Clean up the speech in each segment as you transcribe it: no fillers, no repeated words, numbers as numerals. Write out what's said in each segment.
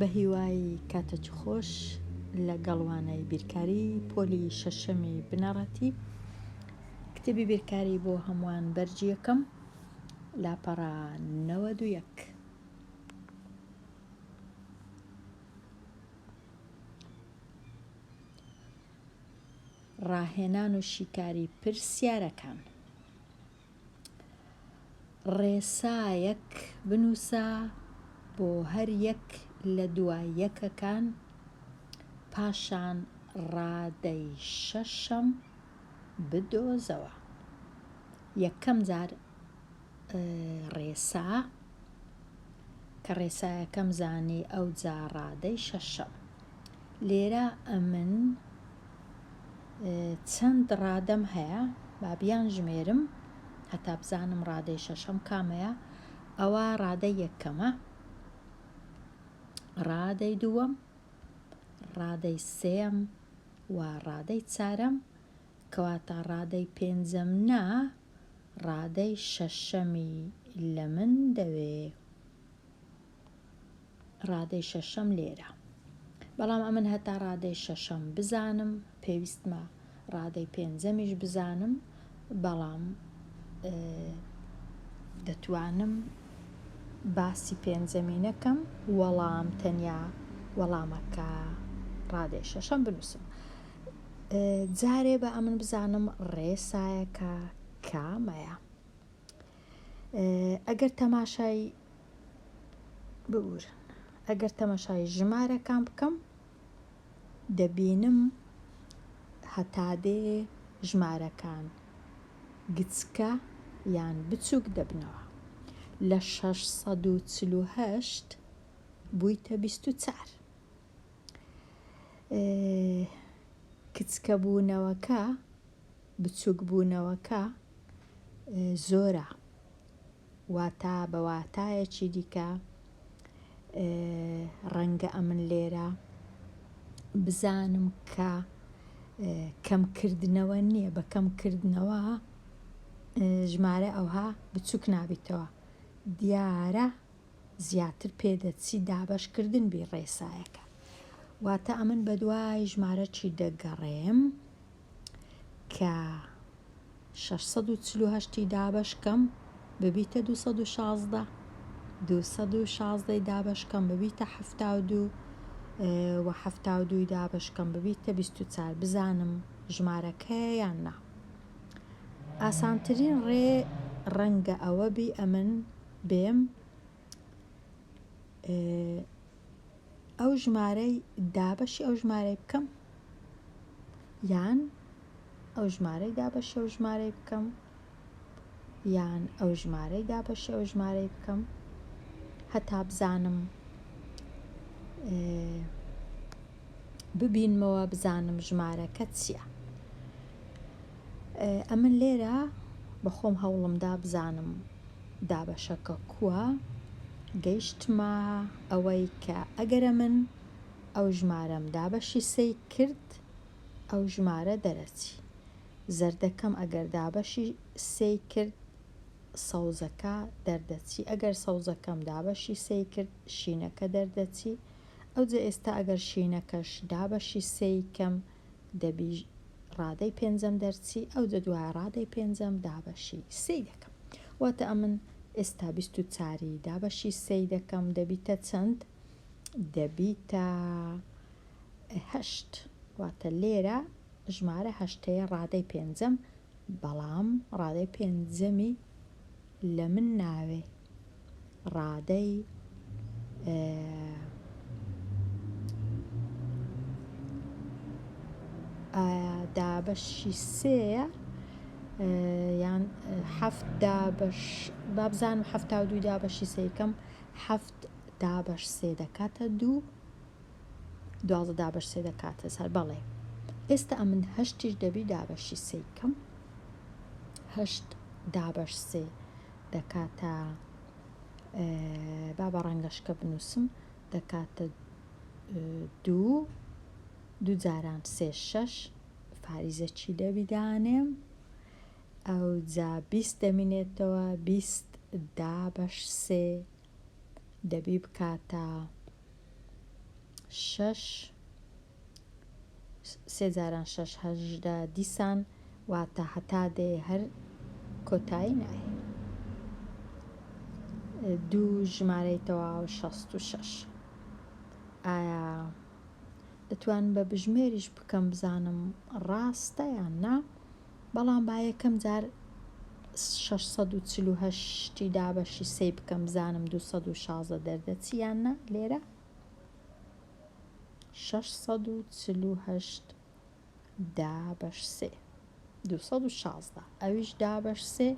بە هیوای کاتەی خۆش لە گەڵوانەی بیرکاری پۆلی شەشەمی بنەڕەتی کتێبی بیرکاری بۆ هەمووان بەرجی یەکەم لاپەڕە 91. ڕاهێنان و شیکاری پرسیارەکان. ڕێسایەک بنووسە بۆ هەر یەک لە دوای یەکەکان، پاشان ڕادەی شەشەم بدۆزەوە. یەکەم جار ڕێسا کە ڕێسایەکەم زانی ئەو جا ڕادەی شەشەم. لێرە ئەمن چەند ڕادەم هەیە با بیان ژمێرم هەتا بزانم ڕادەی شەشەم کامەیە. ئەوە ڕادەی یەکەمە، ڕادەی دووەم، ڕادەی سێم و ڕادەی چارەم، کەواتە ڕادەی پێنجەم نا، ڕادەی شەشەمی لە من دەوێ. ڕادەی شەشەم لێرە، بەڵام ئەمن هەتا ڕادەی شەشەم بزانم، پێویستمە ڕادەی پێنجەمیش بزانم، بەڵام دەتوانم باسی پێنجەمی نەکەم، وەڵام تەنیا وەڵامەکە ڕادەی شەشەم بنووسم. جارێ بە ئەمن بزانم ڕێسایەکە کامەیە. ئەگەر تەماشای ببورن، ئەگەر تەماشای ژمارەکان بکەم دەبینم هەتا دێ ژمارەکان گچکە یان بچووک دەبنەوە. لە 648 بوویتە 24. کچکە بوونەوەکە، بچووک بوونەوەکە زۆرە، واتە بە واتایەکی دیکە ڕەنگە ئەمن لێرە بزانم کە کەمکردنەوە نییە. بە کەمکردنەوە ژمارە ئەوها بچووک نابێتەوە، دیارە زیاتر پێدەچی دابەشکردن بی ڕێسایەکە. واتە ئەمن بە دوای ژمارە چی دەگەڕێم کە 648 دابەشکەم ببیتە 216، 216 دابەشکەم ببیتە 72 و 72 دابەشکەم ببیتە 24. بزانم ژمارەکە یان نا. ئاسانترین ڕێ ڕەنگە ئەوە بی ئەمن بێم ئەو ژمارەی دابەشی ئەو ژمارەی بکەم، یان ئەو ژمارەی دابەشی ئەو ژمارەی بکەم، یان ئەو ژمارەی دابەشی ئەو ژمارەی بکەم، هەتا بزانم ببینمەوە بزانم ژمارەکە چییە. ئەمن لێرە بەخۆم هەوڵمدا بزانم دابەشەکە کووە. گەیشتمە ئەوەی کە ئەگەرە من ئەو ژمارەم دابەشی سێی کرد، ئەو ژمارە دەرەچی. زەردەکەم ئەگەر دابەشی سێی کرد، سەوزەکە دەردەچی. ئەگەر سەوزەکەم دابەشی سێی کرد، شینەکە دەردەچی. ئەوجا ئێستا ئەگەر شینەکەش دابەشی سێی کەم، دەبی ڕادەی پێنجەم دەرچی. ئەوجا دوای ڕادەی پێنجەم دابەشی سێی دەکەم. واتە ئەمن ئێستا 24 دابەشی سێی دەکەم، دەبیتە چەند؟ دەبیتە 8. واتە لێرە ژمارە 8ەیە ڕادەی پێنجەم، بەڵام ڕادەی پێنجەمی لە من ناوێ. ڕادەی دابەشی سێیە یان 7 دابەش، با بزانم 72 دابەشی سێیکەم، 7 دابەش سێ دەکاتە 2، 12 دابەش سێ دەکاتە سەر. بەڵێ ئێستا ئەمن 8ش دەبی دابەشی سێیکەم. 8 دابەش سێ دەکاتە با بە ڕەنگەشکە بنووسم، دەکاتە 2 جاران 3 6 فاریزەکی دەبیدانێم. ئەو جا 20 دەمینێتەوە، 20 دابەش سێ دەبی بکاتە 6 سێ جاران 6 هەژدە دیسان واتە هەتا دێ هەر کۆتایی نایە. دوو ژمارەی تەواو 66. ئایا دەتوانم بە بژمێریش بکەم بزانم ڕاستە یان نا؟ بەڵام با یەکەم جار 648 دابەشی سێ بکەم بزانم 216 دەردەچی یان نا لێرە. 648 دابەش سێ 216 ئەویش دابەش سێ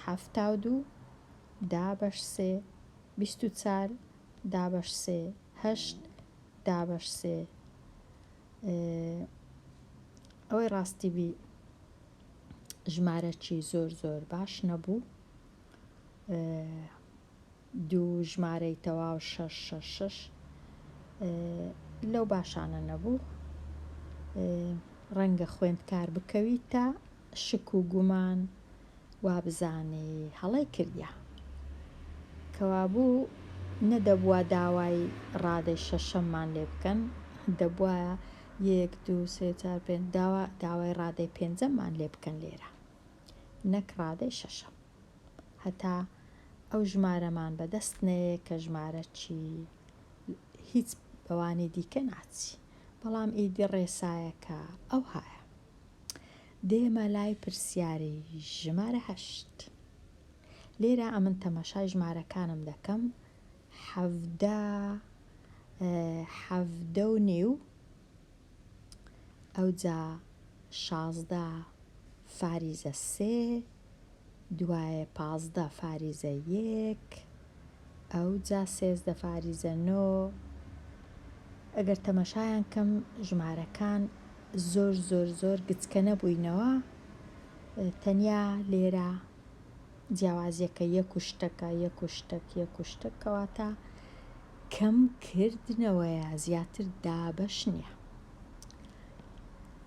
72 دابەش سێ 24 دابەش سێ 8 دابەش سێ. ئەوەی ڕاستی بی ژمارەکی زۆر زۆر باش نەبوو. دوو ژمارەی تەواو 666 لەو باشانە نەبوو. ڕەنگە خوێندکار بکەویت تا شک و گومان وا بزانێ هەڵەی کردیا. کەوابوو نەدەبووە داوای ڕادەی شەشەممان لێ بکەن، دەبووە 1 2 3 4 5 داوای ڕادەی پێنجەممان لێ بکەن لێرە، نەک ڕادەی شەشەم. هەتا ئەو ژمارەمان بەدەست نەیە کە ژمارەکی هیچ بەوانی دیکە ناچی. بەڵام ئیدی ڕێسایەکە ئەو هایە. دێمە لای پرسیاری ژمارە 8. لێرە ئەمن تەمەشای ژمارەکانم دەکەم. 17 ئەوجا 16 فاریزە 3 دوایە 15 فاریزە 1 ئەوجا 13 فاریزە 9. ئەگەر تەمەشایان کەم ژمارەکان زۆر زۆر زۆر گچکە نەبووینەوە، تەنیا لێرە جیاوازیەکە 1 شتەکە 1 شتەک 1 شتەک کەواتە کەم کردنەوەیە، زیاتر دابەش نییە.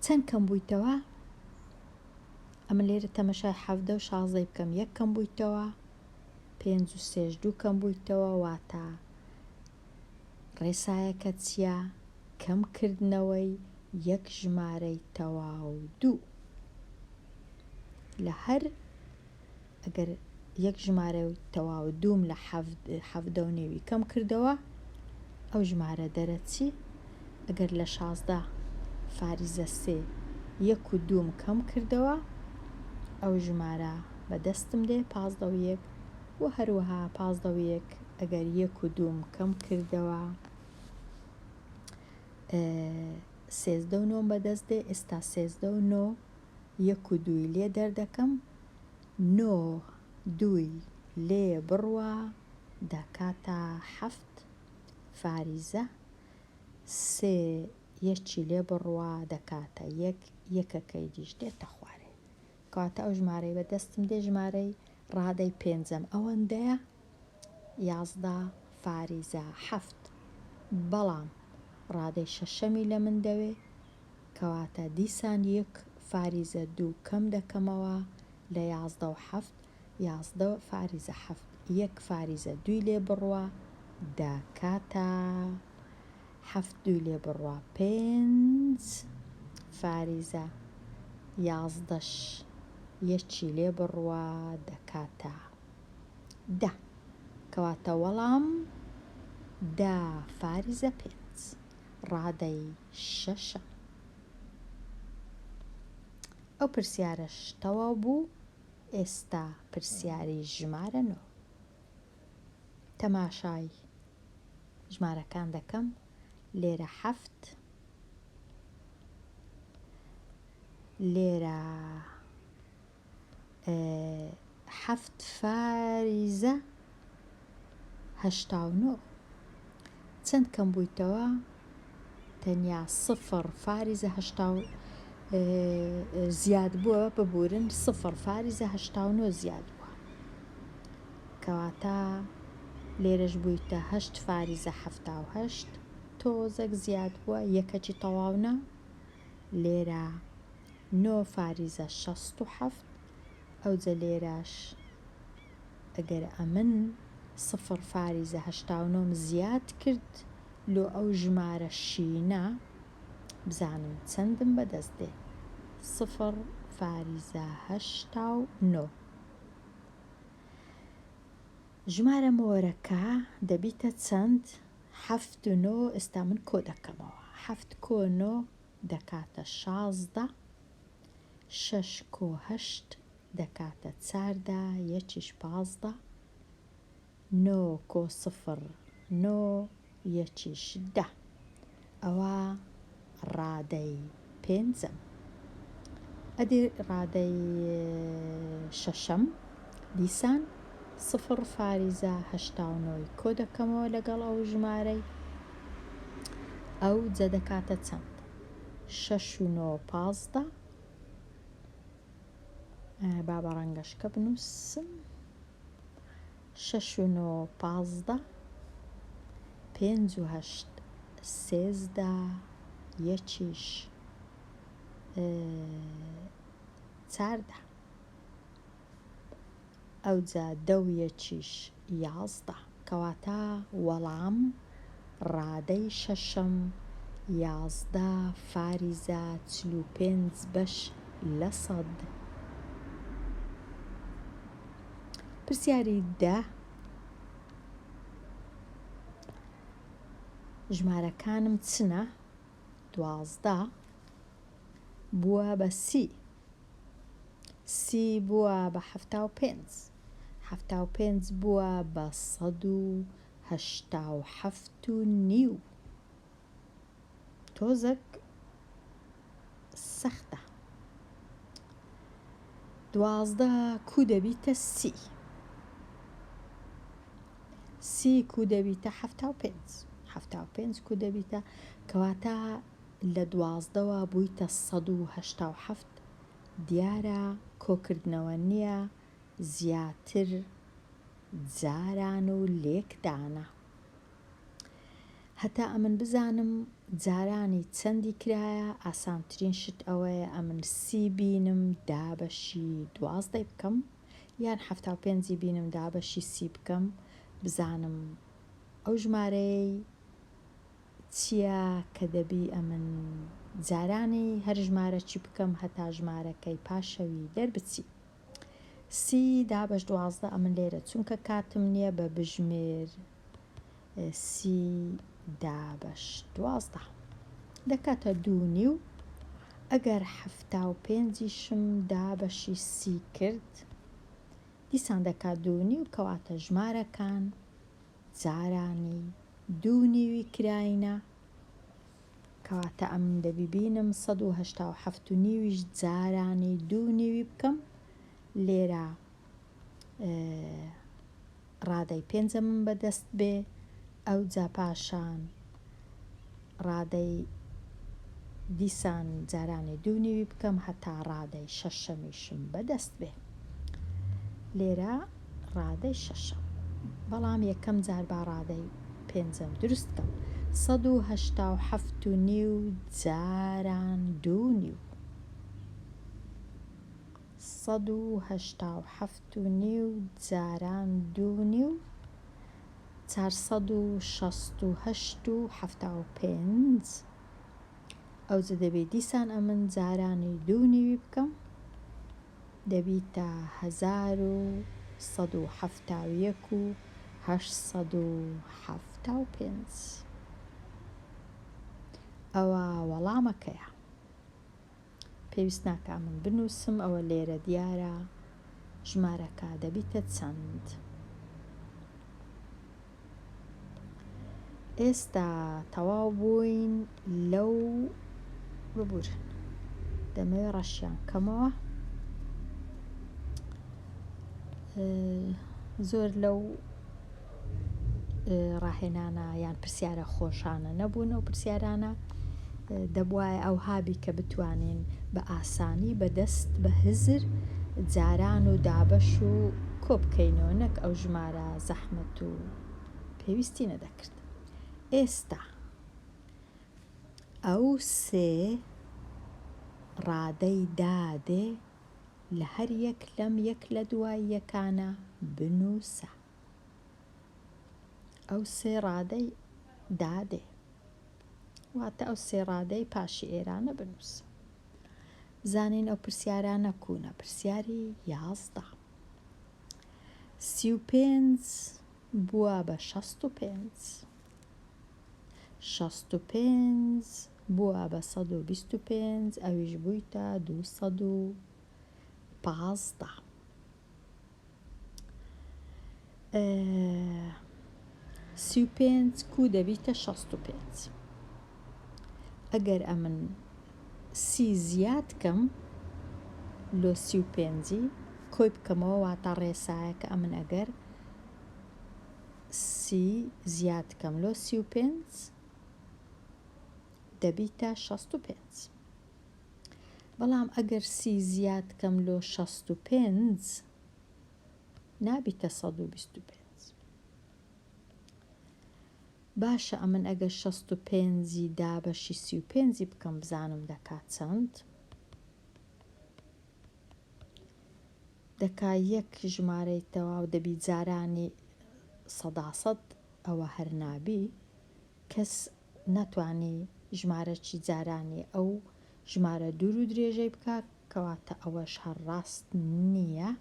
چەند کەم بوویتەوە؟ ئەمە لێرە تەمەشای 17 و 16 بکەم، 1 کەم بوویتەوە، 5 و 3 2 کەم بوویتەوە، واتە ڕێسایەکە چییە؟ کەمکردنەوەی 1 ژمارەی تەواو 2. لە هەر ئەگەر 1 ژمارە تەواو 2 لە 17 کەم کردەوە، ئەو ژمارە دەرەچی. ئەگەر لە 16 فاریزە 3 1 و 2 کەم کردەوە، ئەو ژمارە بەدەستم دێ 15 و 1 و هەروەها 15 و 1 ئەگەر 1 و 2 کەم کردەوە 13 و 9 بەدەست دێ. ئێستا 13 و 9 1 و 2 لێ دەردەکەم، 9 2 لێ بڕوە دەکاتە 7 فاریزە 3 1 لێ بڕوە دەکاتە 1 یەکەکەی دیش دێتە خوارێ. کەواتە ئەو ژمارەی بەدەستم دێ ژمارەی ڕادەی پێنجەم ئەوەندەیە 11 فاریزە 7. بەڵام ڕادەی شەشەمی لە من دەوێ، کەواتە دیسان 1 فاریزە 2 کەم دەکەمەوە لە 11 و 7. 11 فاریزە 7 1 فاریزە 2 لێ بڕوە دەکاتە 7 2 لێ بڕوە 5 فاریزە 11 1 لێ بڕوە دەکاتە 10. کەواتە وەڵام 10 فاریزە 5 ڕادەی شەشە. ئەو پرسیارەش تەواو بوو. ئێستا پرسیاری ژمارە 9. تەماشای ژمارەکان دەکەم. لێرە 7 لێرە 7 فاریزە 89. چەند کەم بوویتەوە؟ تەنیا 0 فاریزە 80 زیاد بووە ببورن، 0 فاریزە 89 زیاد بووە. کەواتە لێرەش بوویتە 8 فاریزە 78 تۆزێک زیاد بووە، یەکەکی تەواونا. لێرە 9 فاریزە 67 ئەوجە لێرەش ئەگەر ئەمن 0 فاریزە 89 زیاد کرد لۆ ئەو ژمارە شینە بزانم چەندم بەدەست دێ. 0.89. ژمارە مۆرەکە دەبیتە چەند؟ 7 و 9. ئێستا من کۆ دەکەمەوە. 7 کۆ 9 دەکاتە 16. 6 کۆ 8 دەکاتە 14. یەکیش 15. 9 کۆ 0 9 یەکیش 10. ئەوە ڕادەی پێنجەم. ئەدی ڕادەی شەشەم دیسان 0.89 کۆ دەکەمەوە لەگەڵ ئەو ژمارەی، ئەو جە دەکاتە چەند؟ 6 و 9 15. با بە ڕەنگەشکە بنووسم. 6 و 9 15. 5 و 8 13. یەکیش 14. ئەو جا 10 و یەکیش 11. کەواتە وەڵام ڕادەی شەشەم 11.45%. پرسیاری 10. ژمارەکانم چنە؟ 12 بووە بە 30 بووە بە 75 75 بووە بە 187.5. تۆزێک سەختە. 12 کو دەبیتە 30. 30 کو دەبیتە 75. 75 کو دەبیتە، کەواتە لە 12ەوە بوویتە 187. دیارە کۆکردنەوە نییە، زیاتر جاران و لێکدانە. هەتا ئەمن بزانم جارانی چەندی کرایە، ئاسانترین شت ئەوەیە ئەمن 30 بینم دابەشی 12 بکەم، یان 75 بینم دابەشی 30 بکەم، بزانم ئەو ژمارەی چییە کە دەبی ئەمن جارانی هەر ژمارە چی بکەم هەتا ژمارەکەی پاشەوی دەربچی. 30 دابەش 12 ئەمن لێرە چونکە کاتم نییە بە بژمێر 30 دابەش 12 دەکاتە 2.5. ئەگەر 75شم دابەشی 30 کرد دیسان دەکات 2.5، کەواتە ژمارەکان جارانی 2.5 کراینە، کەواتە ئەم دەبی بینم 187.5 جارانی 2.5 بکەم. لێرە ڕادەی پێنجەم بەدەست بێ، ئەو جا پاشان ڕادەی دیسان جارانی 2.5 بکەم هەتا ڕادەی شەشەمیشم بەدەست بێ. لێرە ڕادەی شەشەم، بەڵام یەکەم جار با ڕادەی پێنجەم دروست بکەم. 187.5 جاران 2.5. 187.5 جاران 2.5 468.75. ئەو جە دەبێت دیسان ئەمن جارانی 2.5 بکەم، دەبیتە 1171.875. ئەوە وەڵامەکەیە. پێویست ناکە من بنووسم، ئەوە لێرە دیارە ژمارەکە دەبیتە چەند. ئێستا تەواو بووین لەو ببور دەمەوێت ڕەشیان کەمەوە. زۆر لەو ڕاهێنانە یان پرسیارە خۆشانە نەبوون. ئەو پرسیارانە دەبوایە ئەو هابی کە بتوانین بە ئاسانی بەدەست بە هزر جاران و دابەش و کۆ بکەینەوە، نەک ئەو ژمارە زەحمەت و پێویستی نەدەکرد. ئێستا ئەو سێ ڕادەی دادێ لە هەر یەک لەم یەک لە دوای یەکانە بنووسە. ئەو سێ ڕادەی دادێ واتە ئەو سێ ڕادەی پاشی ئێرانە بنووس. زانین ئەو پرسیارانە کوونە. پرسیاری 11 35 بووە بە 65 65 بووە بە 125 ئەویش بوویتە 215. 35 کو دەبیتە 65. ئەگەر ئەمن 30 زیاد کەم لۆ 35 کۆی بکەمەوە واتە ڕێسایەکە ئەمن ئەگەر 30 زیاد کەم لۆ 35 دەبیتە 65. بەڵام ئەگەر 30 زیاد کەم لۆ 65 نابیتە 125. باشە ئەمن ئەگەر 65 دابەشی 35 بکەم بزانم دەکات چەند. دەکا یەک ژمارەی تەواو دەبی جارانی 100 ئەوە هەر نابی کەس نەتوانی ژمارەی جارانی ئەو ژمارە دوور و درێژەی بکات کەواتە ئەوەش هەر ڕاست نییە.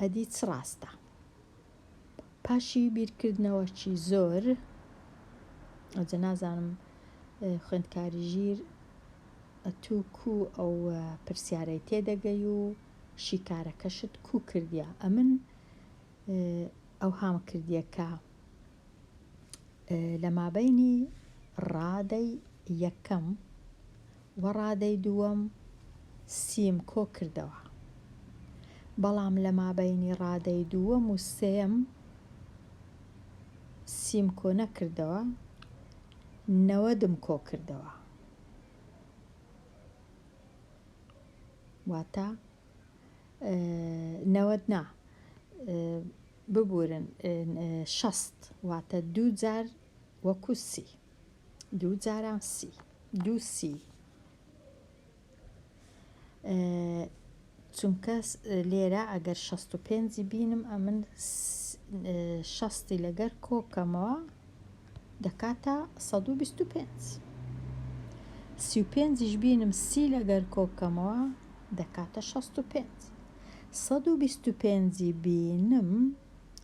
ئەدی چ ڕاستە؟ پاشی بیرکردنەوەکی زۆر ئەوجە نازانم خوێندکاری ژیر تو کو ئەو پرسیارەی تێدەگەی و شیکارەکەشت کو کردیە. ئەمن ئەو هام کردیەکە لە مابەینی ڕادەی یەکەم و ڕادەی دووەم سیم کۆ کردەوە، بەڵام لە مابەینی ڕادەی دووەم و سێم سیم کۆ نەکردەوە، 90 کۆ کردەوە. واتە 90 نا ببورن 60 واتە 2 جار وەکو 30 2 جاران 30 2 30 چونکە لێرە ئەگەر 65 بینم ئەمن 60 لەگەر کۆکەمەوە دەکاتە 125. 35 بینم 30 لەگەر کۆکەمەوە دەکاتە 65. 125 بینم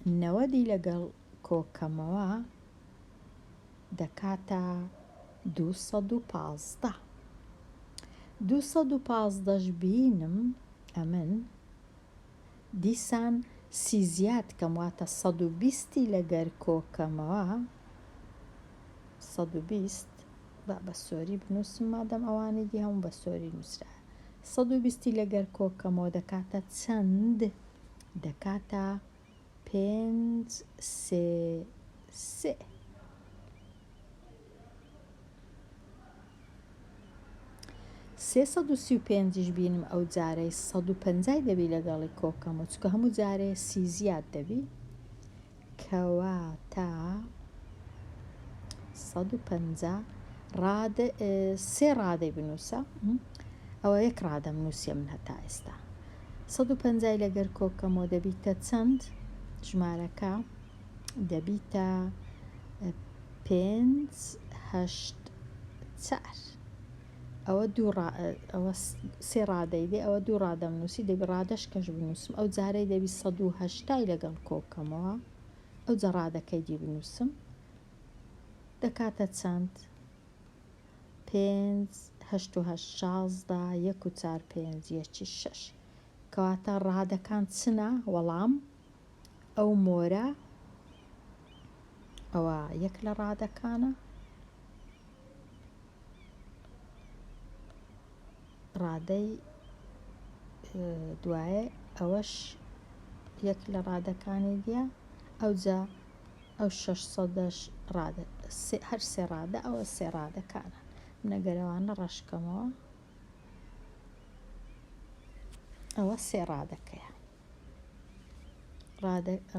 90 لەگەڵ کۆکەمەوە دەکاتە 215. 215 بینم ئەمن دیسان 30 زیاد کەم واتە 120 لەگەر کۆکەمەوە 120 بە سۆری بنووسم مادەم ئەوانەی دی هەموو بە سۆری نووسرا 120 لەگەر کۆکەمەوە دەکاتە چەند؟ دەکاتە 5 3 3. سێسەد و 35 بینم ئەو جارەی 150 دەبی لەگەڵی کۆکەمەوە چکە هەموو جارێ 30 زیاد دەبی کەواتە 150 سێ ڕادەی بنووسە ئەوە یەک ڕادە بنووسیە من هەتا ئێستا 150 لەگەر کۆکەمەوە دەبیتە چەند؟ ژمارەکە دەبیتە 5 8 4. ئەوە سێ ڕادەی دێ ئەوە دوو ڕادە بنووسی دەبی ڕادەش کەش بنووسم ئەو جارەی دەبی 180 لەگەڵ کۆکەمەوە ئەو جە ڕادەکەی دی بنووسم دەکاتە چەند؟ 5 8 و 8 16 1 و 4 5 1 6 کەواتە ڕادەکان چنە؟ وەڵام ئەو مۆرە ئەوە یەک لە ڕادەکانە ڕادەی دوایە ئەوەش یەک لە ڕادەکانی دیە ئەوجا ئەو 600 ڕادە هەر سێ ڕادە ئەوە سێ ڕادەکانە نەگەرەوانە ڕەشکەمەوە ئەوە سێ ڕادەکەیە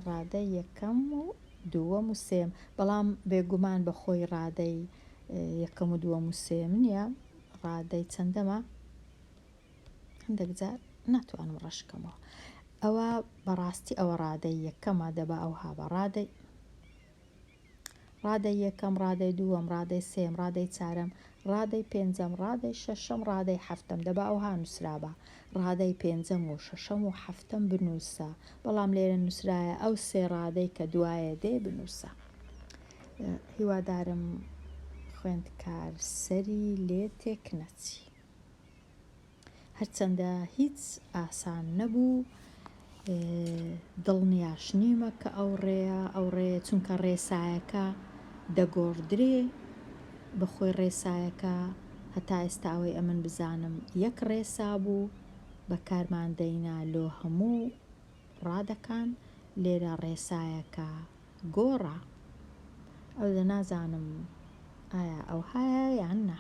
ڕادەی یەکەم و دووەم و سێم بەڵام بێگومان بە خۆی ڕادەی یەکەم و دووەم و سێم نییە ڕادەی چەندەمە هەندێک جار ناتوانم ڕەشکەمەوە ئەوە بەڕاستی ئەوە ڕادەی یەکەمە دەبا ئەو هاوە ڕادەی یەکەم، ڕادەی دووەم، ڕادەی سێم، ڕادەی چارەم، ڕادەی پێنجەم، ڕادەی شەشەم، ڕادەی حەفتەم. دەبا ئەوها نووسرابە ڕادەی پێنجەم و شەشەم و حەفتەم بنووسە، بەڵام لێرە نووسرایە ئەو سێ ڕادەی کە دوایە دێ بنووسە. هیوادارم خوێندکار سەری لێ تێک نەچی. هەرچەندە هیچ ئاسان نەبوو، دڵنیاش نیمە کە ئەو ڕێیە چونکە ڕێسایەکە دەگۆڕدرێ بەخۆی ڕێسایەکە. هەتا ئێستا ئەوەی ئەمن بزانم یەک ڕێسا بوو بە کارماندەینا لۆ هەموو ڕادەکان، لێرە ڕێسایەکە گۆڕە. ئەو لە نازانم ئایا ئەو هەیە یان نا.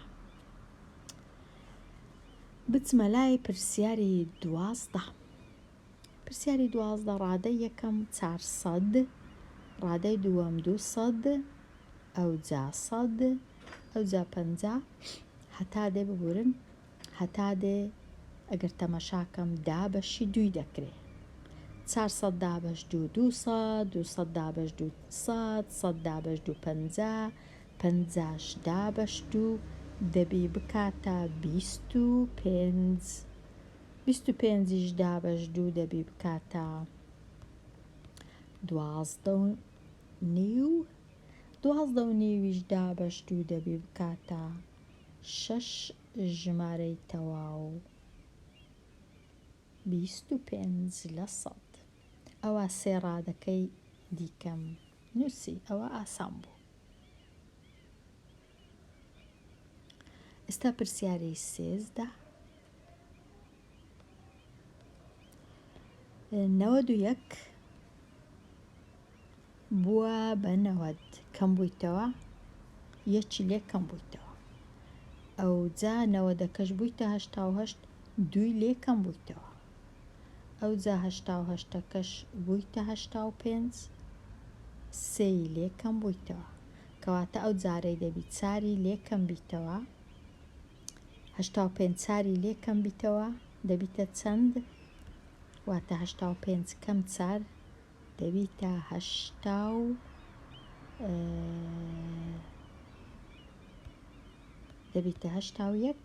بچمە لای پرسیاری 12. پرسیاری 12 ڕادەی یەکەم 400، ڕادەی دووەم 200، ئەوجا 100، ئەوجا 50 هەتا دێ ببورن، هەتا دێ ئەگەر تەمەشاکەم دابەشی دووی دەکرێت. 400 دابەش 200، 200 دابەش 200، 100 دابەش 250، 50 دابەش 2 دەبی بکاتە 25، 25 دابەش 2 دەبی بکاتە 12 و 12 دابەش 2 دەبی بکاتە 6 ژمارەی تەواو 25 لە 100. ئەوە سێ ڕادەکەی دیکەم نووسی، ئەوە ئاسان بوو. ئێستا پرسیاری 13 91 بووە بە 90 کەم بوویتەوە، یەکی لێ کەم بوویتەوە. ئەوجا 90کەش بوویتە 88، دووی لێ کەم بوویتەوە. ئەوجا 88کەش بوویتە 85، سێی لێ کەم بوویتەوە. کەواتە ئەو جارەی دەبی چاری لێ کەم بیتەوە. 85 چاری لێ کەم بیتەوە دەبیتە چەند؟ واتە 85 کەم 4 دەبیتە 81.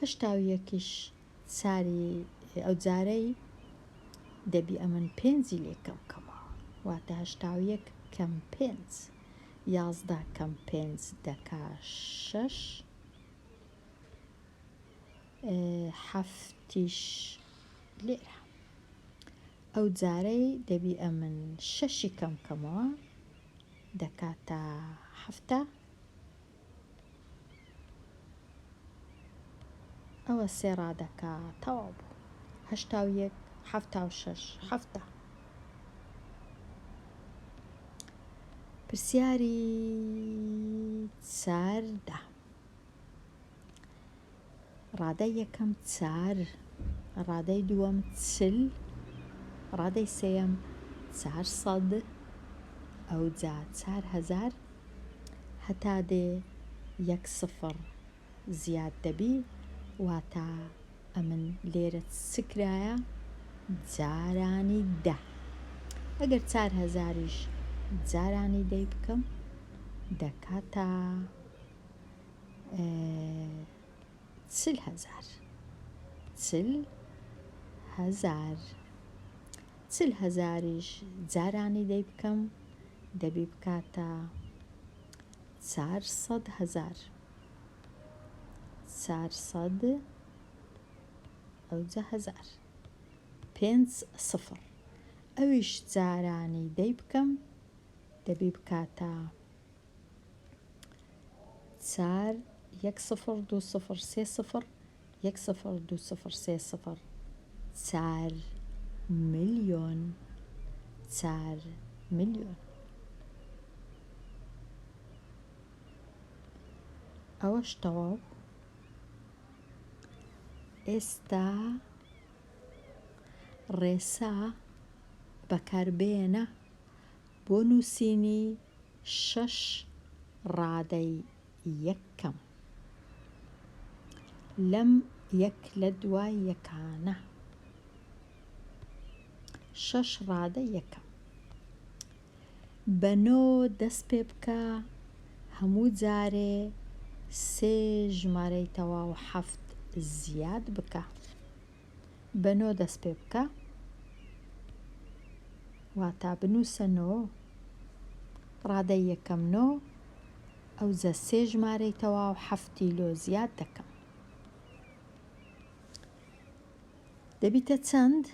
81ش چاری ئەو جارەی دەبی ئەمن 5 لێ کەم کەمەوە، واتە 81 کەم 5، 11 کەم 5 دەکا 6، حەفتیش لێرە. ئەو جارەی دەبی ئەمن 6 کەم کەمەوە دەکاتە 7. ئەوە سێ ڕادەکە تەواو بوو. 81 76 7. پرسیاری 14 ڕادەی یەکەم 4، ڕادەی دووەم 40، ڕادەی سێیەم 400، ئەوجا 4000 هەتا دێ 1 0 زیاد دەبی، واتە ئەمن لێرە چکرایە جارانی 10. ئەگەر 4000ش جارانی 10 بکەم دەکاتە 40000. 40000ش جارانی 10 بکەم دەبی بکاتە 400,000. 400 ئەوجا 1000. 5 0 ئەویش جارانی 10 بکەم دەبی بکاتە 4 1 0 2 0 3 0 1 0 2 0 3 0 4 ملیۆن. 4 ملیۆن. ئەوەش تەواو. ئێستا ڕێسا بەکاربێنە بۆ نووسینی 6 ڕادەی یەکەم لەم یەک لە دوای یەکانە. 6 ڕادەی یەکەم بەنۆ دەست پێ بکە هەموو جارێ سێ ژمارەی تەواو حەفت زیاد بکە. بەنۆ دەست پێ بکە واتە بنووسە نۆ، ڕادەی یەکەم نۆ، ئەوجە سێ ژمارەی تەواو حەفتی لۆ زیاد دەکەم. دەبیتە چەند؟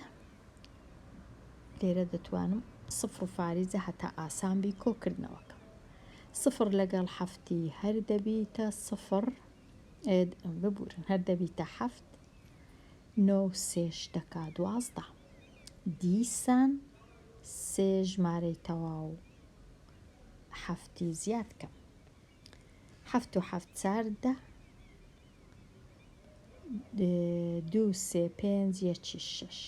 لێرە دەتوانم سفر و فاریزە هەتا ئاسان بی کۆکردنەوەکە. سفر لەگەڵ حەفتی هەر دەبیتە سفر، ببورن هەر دەبیتە حەفت، نۆ و سێش دەکا دوازدە. دیسان سێ ژمارەی تەواو حەفتی زیاد کەم. حەفت و حەفت چاردە، دوو سێ پێنج یەکی شەش.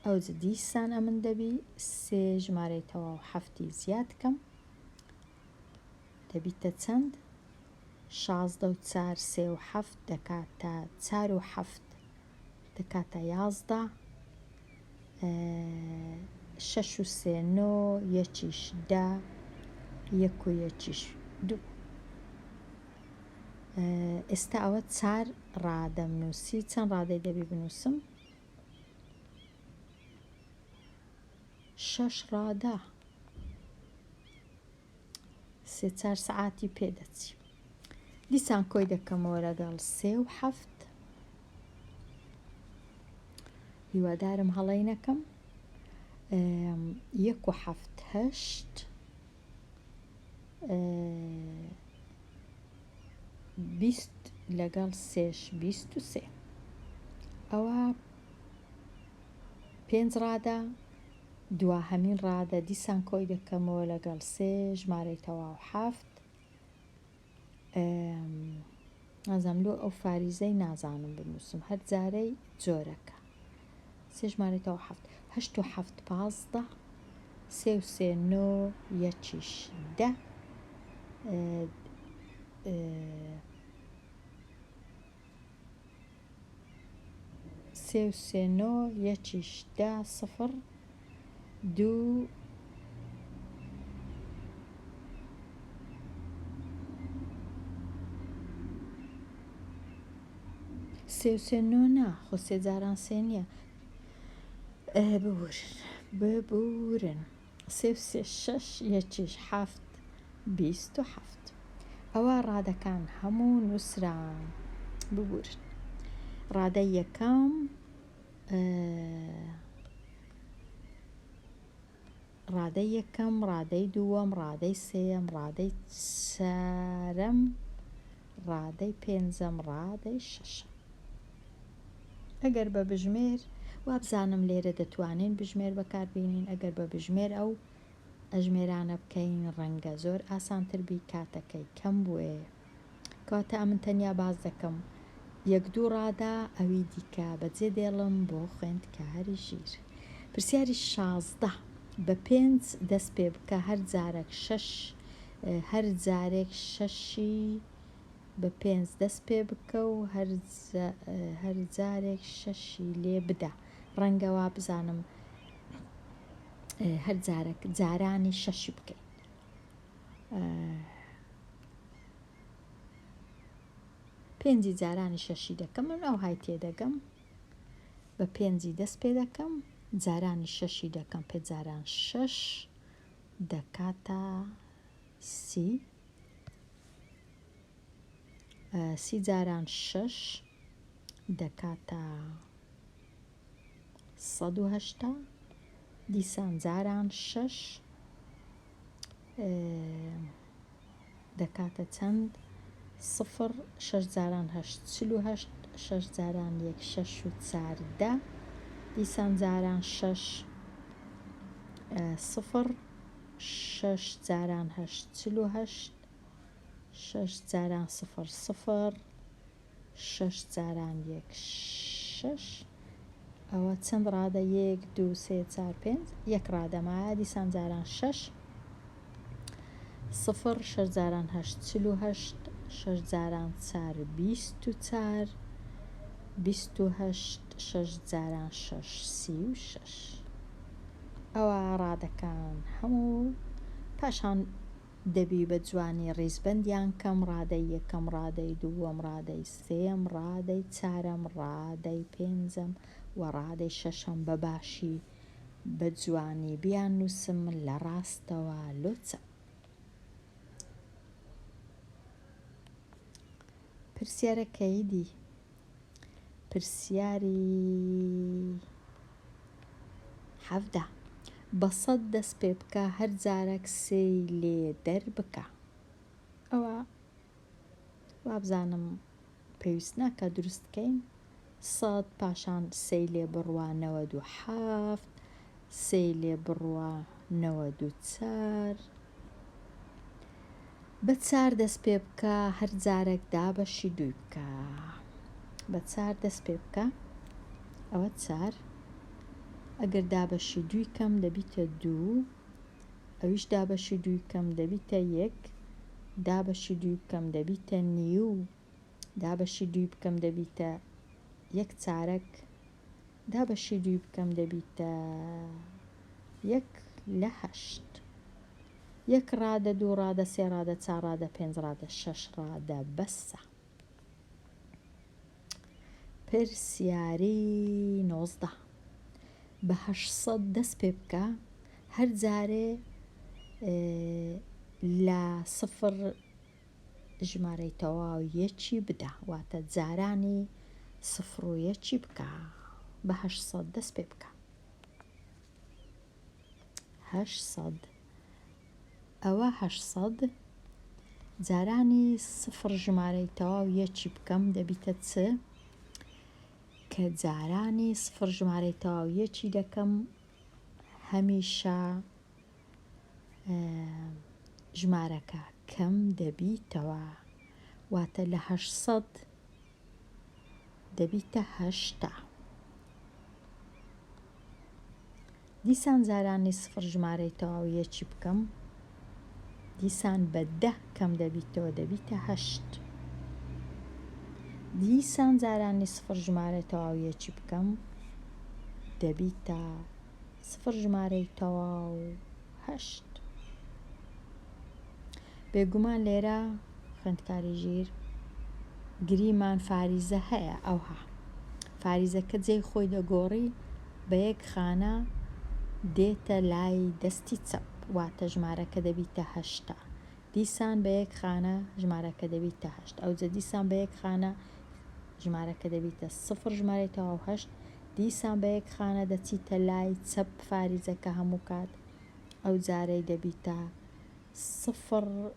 ئەوجە دیسان ئەمن دەبی سێ ژمارەی تەواو حەفتی زیاد کەم. دەبیتە چەند؟ شازدە و چار سێ و حەفت دەکاتە چار و حەفت دەکاتە یازدە. شەش و سێ نۆ، یەکیش دە، یەک و یەکیش دوو. ئێستا ئەوە چار ڕادەم نووسی. چەند ڕادەی دەبی بنووسم؟ شەش ڕادە. سێ چار سەعاتی پێدەچی. دیسان کۆی دەکەمەوە لەگەڵ سێ و حەفت. هیوادارم هەڵەی نەکەم. یەک و حەفت هەشت، بیست لەگەڵ سێش بیست و سێ. ئەوە پێنج ڕادە. دواهەمین ڕادە دیسان کۆی دەکەمەوە لەگەڵ سێ ژمارەی تەواو حەفت. نازانم لۆ ئەو فاریزەی نازانم بنووسم، هەر جارەی جۆرەکە. سێ ژمارەی تەواو حەفت، هەشت و حەفت پازدە، سێ و سێ نۆ، یەکیش دە، سێ و سێ نۆ، یەکیش دە، سفر، دوو، سێ و سێ نۆ نا، خۆ سێ جاران سێ نییە. ببورن سێ و سێ شەش، یەکیش حەفت، بیست و حەفت. ئەوە ڕادەکان هەموو نووسران. ببورن ڕادەی یەکەم، ڕادەی یەکەم، ڕادەی دووەم، ڕادەی سێیەم، ڕادەی چارەم، ڕادەی پێنجەم، ڕادەی شەشەم. ئەگەر بە بژمێر وابزانم لێرە دەتوانین بژمێر بەکاربێنین. ئەگەر بە بژمێر ئەو ئەژمێرانە بکەین ڕەنگە زۆر ئاسانتر بی، کاتەکەی کەم بووێ. کەواتە ئەمن تەنیا باز دەکەم یەک دوو ڕادا ئەوی دیکە بەجێ دێڵم بۆ خوێندکاری ژیر. پرسیاری 16 بە پێنج دەست پێ بکە هەر جارێک شەش، هەر جارێک شەشی بە پێنج دەست پێ بکە و هەر جارێک شەشی لێ بدە. ڕەنگەوا بزانم هەر جارێک جارانی شەشی بکەین. پێنجی جارانی شەشی دەکەم، من ئەو های تێدەگەم، بە پێنجی دەست پێ دەکەم، جارانی شەشی دەکەم، پێ جاران شەش دەکاتە سی. سی جاران شەش دەکاتە 180. دیسان جاران شەش دەکاتە چەند؟ سفر. شەش جاران هەشت 48، شەش جاران یەک شەش و چار دە. دیسان جاران شەش سفر. شەش جاران هەشت 48، شەش جاران سفر سفر، شەش جاران یەک شەش. ئەوە چەند ڕادە؟ یەک دوو سێ چار پێنج، یەک ڕادەمایە. دیسان جاران شەش سفر. شەش جاران هەشت 48، شەش جاران چار 24، 28، شەش جاران شەش 36. ئەوە ڕادەکان هەموو پاشان دەبی بە جوانی ڕیزبەندیان کەم ڕادەی یەکەم ڕادەی دووەم ڕادەی سێم ڕادەی چارەم ڕادەی پێنجەم و ڕادەی شەشەم بەباشی بە جوانی بیان نووسم لە ڕاستەوە لۆچە. پرسیارەکەی دی پرسیاری 17 بە 100 دەست پێ بکە هەر جارێک سێی لێ دەربکە. ئەوە وابزانم پێویست ناکە دروستکەین. 100 پاشان سێی لێ بڕوە 97 سێی لێ بڕوە 94 بە 4 دەست پێ بکە هەر جارێک دابەشی دووی بکە. بە 4 دەست پێ بکە ئەوە 4 ئەگەر دابەشی دووی کەم دەبیتە 2 ئەویش دابەشی دووی کەم دەبیتە 1 دابەشی دووی بکەم دەبیتە نیو دابەشی دووی بکەم دەبیتە 1 چارەک دابەشی دووی بکەم دەبیتە 1 لە 8 1 ڕادە 2 ڕادە 3 ڕادە 4 ڕادە 5 ڕادە 6 ڕادە بەسە. پرسیاری 19 بە 800 دەست پێ بکە هەر جارێ لە 0 ژمارەی تەواو یەکی بدە واتە جارانی 0 و یەکی بکە. بە 800 دەست پێ بکە 800 ئەوە 800 جارانی 0 ژمارەی تەواو یەکی بکەم دەبیتە چ کە جارانی 0 ژمارەی تەواو یەکی دەکەم هەمیشە ژمارەکە کەم دەبیتەوە واتە لە 800 دەبیتە 8. دیسان جارانی 0 ژمارەی تەواو یەکی بکەم دیسان بە 10 کەم دەبیتەوە دەبیتە 8. دیسان جارانی 0 ژمارەی تەواو یەکی بکەم دەبیتە 0 ژمارەی تەواو 8. بێگومان لێرە خوێندکاری ژیر گریمان فاریزە هەیە. ئەوها فاریزەکە جێی خۆی دەگۆڕی بە 1 خانە دێتە لای دەستی چەپ واتە ژمارەکە دەبیتە 8. دیسان بە 1 خانە ژمارەکە دەبیتە 8 ئەوجە دیسان بە 1 خانە ژمارەکە دەبیتە 0 ژمارەی تەواو 8 دیسان بە 1 خانە دەچیتە لای چەپ فاریزەکە هەموو کات ئەو جارەی دەبیتە 0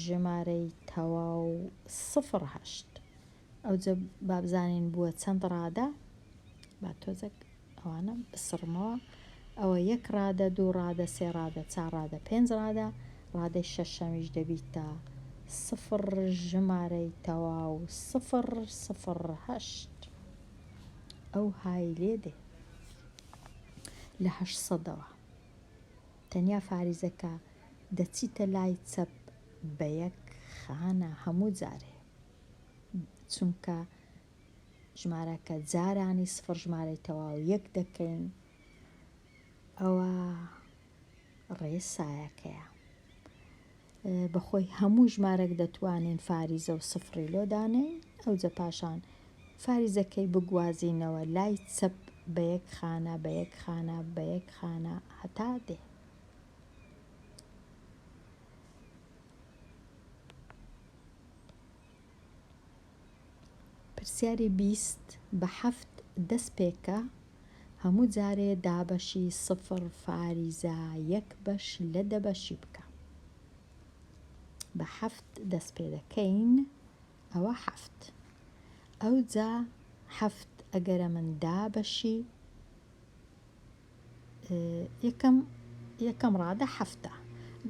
ژمارەی تەواو 08 ئەوجە بابزانین بووە چەند ڕادە با تۆزێک ئەوانە بسڕمەوە ئەوە 1 ڕادە 2 ڕادە 3 ڕادە 4 ڕادە 5 ڕادە ڕادەی شەشەمیش دەبیتە 0 ژمارەی تەواو 008 ئەو های لێ دێ لە 800ەوە تەنیا فاریزەکە دەچیتە لای چەپ بە 1 خانە هەموو جارێ چونکە ژمارەکە جارانی 0 ژمارەی تەواو 1 دەکەین ئەوە ڕێسایەکەیە بەخۆی هەموو ژمارەك دەتوانین فاریزە و سفری لۆدانین ئەوجە پاشان فاریزەکەی بگوازینەوە لای چەپ بە 1 خانە بە 1 خانە بە 1 خانە هەتا دێ. پرسیاری 20 بە 7 دەست پێکە هەموو جارێ دابەشی 0 فاریزە 1 بەش لە دەبەشی بکە. بە 7 دەست پێ دەکەین ئەوە 7 ئەوجا 7 ئەگەرە من دابەشی یەکەم ڕادە 7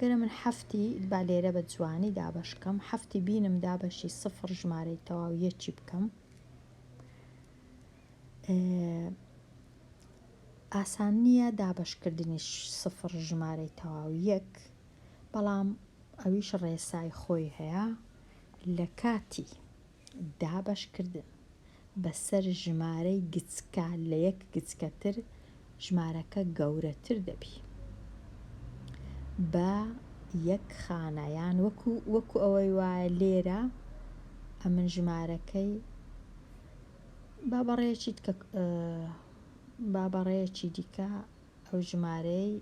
گەرە من 7 با لێرە بە جوانی دابەشکەم 7 بینم دابەشی 0 ژمارەی تەواو یەکی بکەم ئاسان نییە دابەشکردنی 0 ژمارەی تەواو 1 بەڵام ئەویش ڕێسای خۆی هەیە لە کاتی دابەشکردن بەسەر ژمارەی گچکە لە 1 گچکەتر ژمارەکە گەورەتر دەبی بە یەک خانە، یان وەکو ئەوەی وایە لێرە ئەمن ژمارەکەی با بەڕێیەکی دیکە ئەو ژمارەی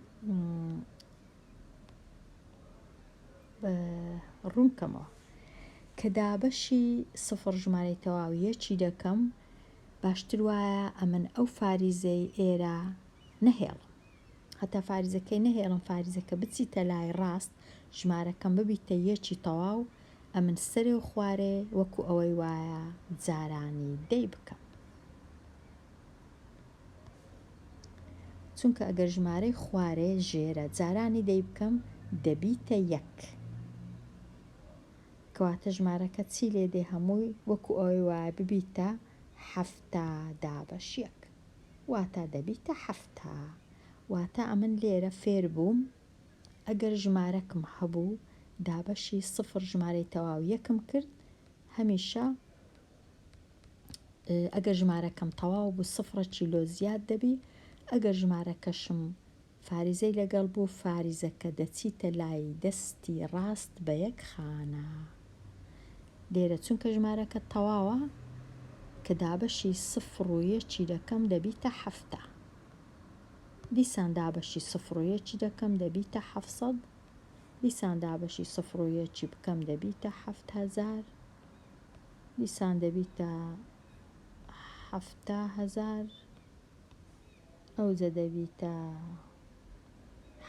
ڕوونکەمەوە کە دابەشی سفر ژمارەی تەواو یەکی دەکەم، باشتر وایە ئەمن ئەو فاریزەی ئێرە نەهێڵم، هەتا فاریزەکەی نەهێڵم، فاریزەکە بچیتە لای ڕاست، ژمارەکەم ببیتە یەکی تەواو، ئەمن سەرێ و خوارێ وەکو ئەوەی وایە جارانی دەی بکەم. چونکە ئەگەر ژمارەی خوارێ ژێرە جارانی دەی بکەم دەبیتە یەک، کەواتە ژمارەکە چی لێ دێ هەمووی وەکو ئەوەی وایە ببیتە حەفتا دابەش یەک، واتە دەبیتە حەفتا. واتە ئەمن لێرە فێر بووم ئەگەر ژمارەکم هەبوو دابەشی سفر ژمارەی تەواو یەکم کرد، هەمیشە ئەگەر ژمارەکەم تەواو بوو سفرەکی لۆ زیاد دەبی، ئەگەر ژمارەکەشم فاریزەی لەگەڵ بوو فاریزەکە دەچیتە لای دەستی ڕاست بە یەک خانە. لێرە چونکە ژمارەکە تەواوە کە دابەشی سفر و یەکی دەکەم دەبیتە حەفتا، دیسان دابەشی سفر و یەکی دەکەم دەبیتە حەفسەد، دیسان دابەشی سفر و یەکی بکەم دەبیتە 7000، دیسان دەبیتە 70000، ئەوجە دەبیتە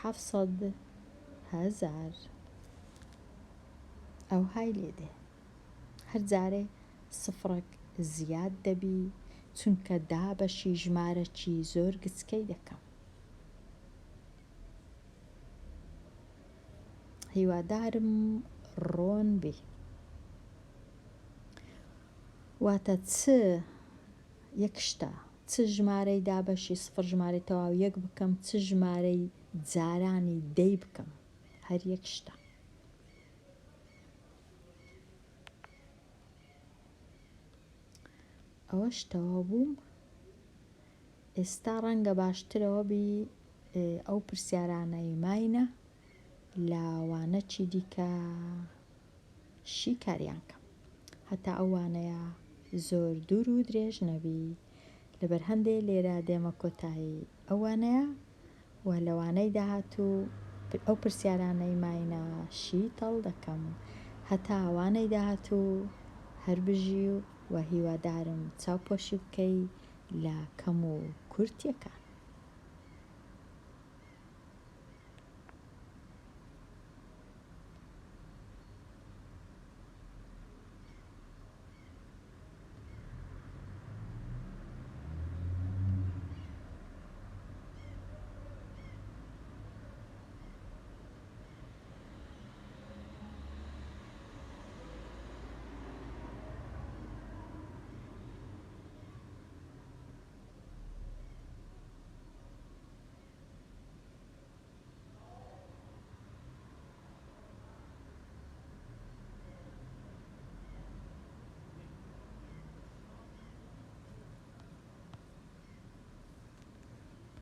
700,000. ئەو های لێدێ هەر جارێ سفرێک زیاد دەبی چونکە دابەشی ژمارەکی زۆر گچکەی دەکەم. هیوادارم ڕۆن بێ. واتە یەک شتە چ ژمارەی دابەشی سفر ژمارەی تەواو یەک بکەم، چ ژمارەی جارانی دەی بکەم، هەر یەک شتە. ئەوەش تەواو بووم. ئێستا ڕەنگە باشترەوە بی ئەو پرسیارانەی ماینە لاوانە چی دیکە شی کاریان کەم، هەتا ئەوانەیە زۆر دوور و درێژ نەبی. لەبەر هەندێ لێرە دێمە کۆتایی ئەوانەیە و لەوانەی داهاتوو ئەو پرسیارانەی ماینە شی تەڵ دەکەم، هەتا ئەوانەی داهاتوو هەر بژی و هیوادارم چاوپۆشی بکەی لە کەم و کورتیەکان.